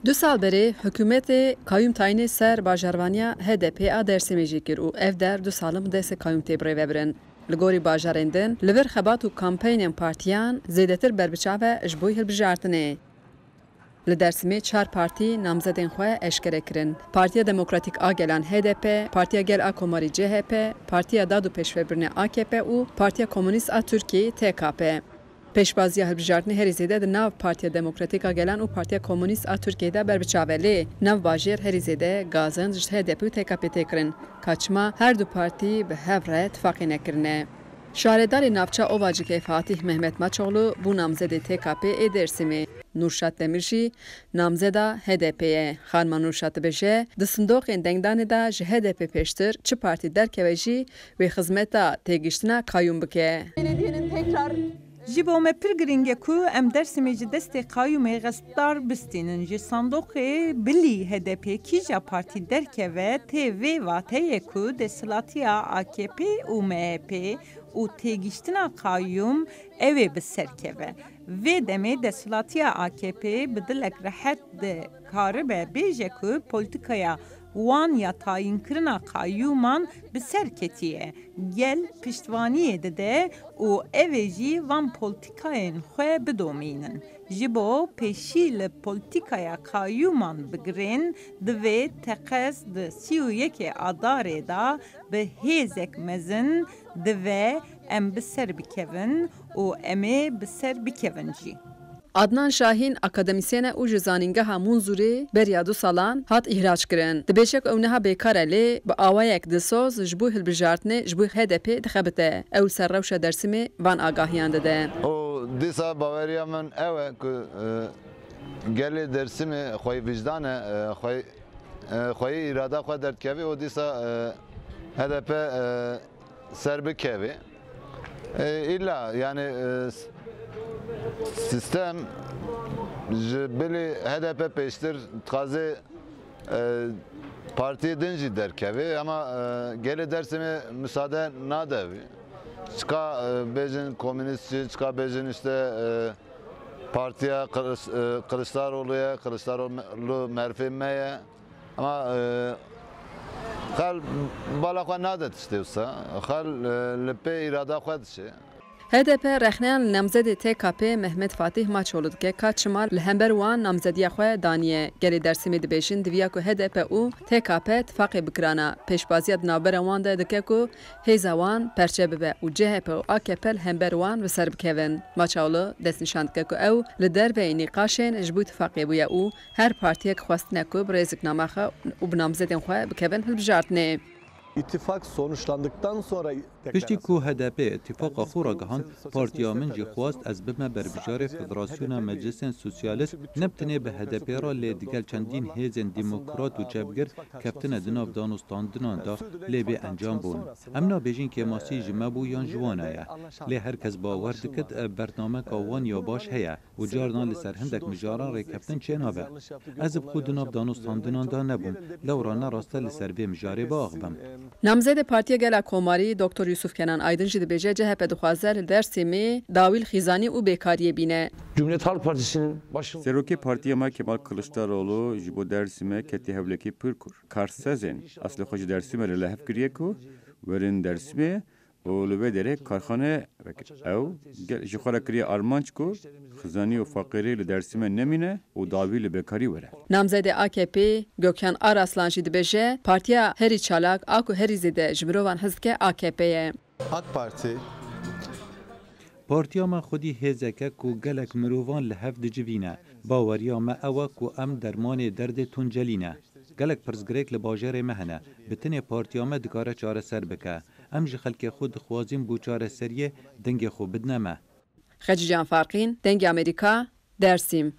دو سال بری حکومت کایم تاین سر باجروانیا HDP a Dersimê jî kir û ev der du salım dest kaym têbirê vebirin. Li gorî bajarên li vir xebat û kampanyên partiyan zêdetir berbiçave ji bo hilbijartinê. Li Dersimê 4 partî namzedên xwe eşkere kirin. Partiya Demokratîk a Gelan HDP, Partiya Gel a Komarî CHP, Partiya Dad û Pêşvebirinê AKP û Partiya Komünîst a Tirkiyeyê TKP. Pêşbaziya hilbijartinê herî zêde di nav Partiya Demokratîk a Gelan û Partiya Komünîst a Tirkiyeyê berbiçave lê nav bajêr herî zêde gazin ji HDP û TKP tê kirin. Kaçma her du partî bi hev re tifaqê nekirine. Şaredarê navçe Ovacikê Fatih Mehmet Maçoğlu bû namzedê TKP ê Dersimê. Nurşat Demir jî namzeda HDP ye. Xanma Nurşat dibêje di sindoqên dengdanê de ji HDP pêştir çi partî derkeve jî wê xizmeta têgihiştina kayyum bike. Belediyenin tekrar Ji bo me pir giring e ku em Dersimê ji destê qayyumê xestdar bistînin ji sandoqê bilî HDP kîja partî derkeve tê vê wateyê ku desthilatiya AKP û MHP û têgihiştina qayyum ew ê bi ser keve. Vê demê desthilatiya AKP bi dilek rehet dikaribe bêje ku polîtikaya wan ya tayinkirina qayyuman bi ser ketiye. Gel piştvaniyê dide û ev ê jî van polîtikayên xwe bidomînin. Ji bo pêşî li polîtikaya qayyuman bigirên divê teqez di 31 Adarê da bi hêzek mezin divê em bi ser bikevin û em ê bi ser bikevin jî. Adnan Şahin akademisyene û ji zanîngeha Munzûrê beriya du salan hat îhraç kirin. Dibêje ku ew niha bêkar e lê bi awayek disoz ji bo hilbijartinê ji bo HDP dixebite. Ew li ser rewşa Dersimê van agahiyan dide. Dîsa baweriya min ew e ku gelê Dersimê xwe vicdanê xwe îrada xwe derdkevî û dîsa HDP ser bikevî. İlla yani sistem ji bilî HDP pêştir dixwaze partiyê din jî derkevê ama gelê Dersimê müsaade nade wî. Çika bêjin komünîst jî, çika bêjin işte partiya Kılıçdaroğlu'ya, Kılıçdaroğlu merfê me ye ama xel bala xwe nade tiştê wisa, xel li pê îrada xwe dişe. HDP rexneyan li namzedê TKP Mehmet Fatih Maçoğlu dike ka çima li hember wan namzediya xwe daniye. Gelê Dersimê dibêjin diviya ku HDP û TKP tifaqê bikirana. Pêşbaziya di navbera wan de dike ku hêza wan perçe bibe û CHP û AKP li hember wan bi ser bikevin. Maçoğlu destnîşan dike ku ew li derveyê nîqaşên ji bo tifaqê bûye û her partiyek xwestine ku bi rêziknama xwe û bi namzedên xwe bikevin hilbijartinê. İttifak sonuçlandıktan sonra Piştî ku HDP ittifaqa xwe ragihan, partiya min jî xwast ez bime berbijarê Federasyona Meclisên Sosyalîst nebtinê bi HDP ra lê digel çendîn hêzên demokrat û çepgir keftine di nav danûstandinan da lê bê encam bûn. Em nabêjin kemasî ji me bû yan ji wan ye. Lê herkes bawer dikit ev bernameka wan ya baş heye û carnan li ser hindek mijaran rêkeftin çê nabe. Ez bi xwe di nav danûstandinan da nebûm. Lewra nerasta li ser vê mijarê biaxivim. Namzedê Partiya Gel a Komarî Dr. Yusuf Kenan Aydın jî dibêje CHP dixwaze li Dersimê dawîl xîzanî û bêkariyê bîne. Cumhuriyet Halk Partisi'nin başında Serokê Partiya me Kemal Kılıçdaroğlu ji bo Dersimê ketî hewlekî pir kur. Karsezên aslê xwe ji Dersimê li lehev kiriye ku werin Dersimê û li vê derê karxane ew ji xwe re kiriye armanc ku xizanî û faqîrî li Dersimê nemîne û dawî li bêkarî were. Namzedê AKP Gökhan Araslan jî dibêje partiya herî çalak a ku herî zêde ji mirovan hizke AKP ye. AK Parti Partiya me xwedî hêzeke ku gelek mirovan li hev dicivîne. Baweriya me ew e ku em dermanê derdê tuncelîne. Gelek pirsgirêk li bajarê me hene. Bi tinê partiya me dikare çareser bike. Em ji xelkê xwe dixwazin bû çareseriyê dengê xwe bidine me. Xecican Farqîn, Dengê Amerîka, Dersim.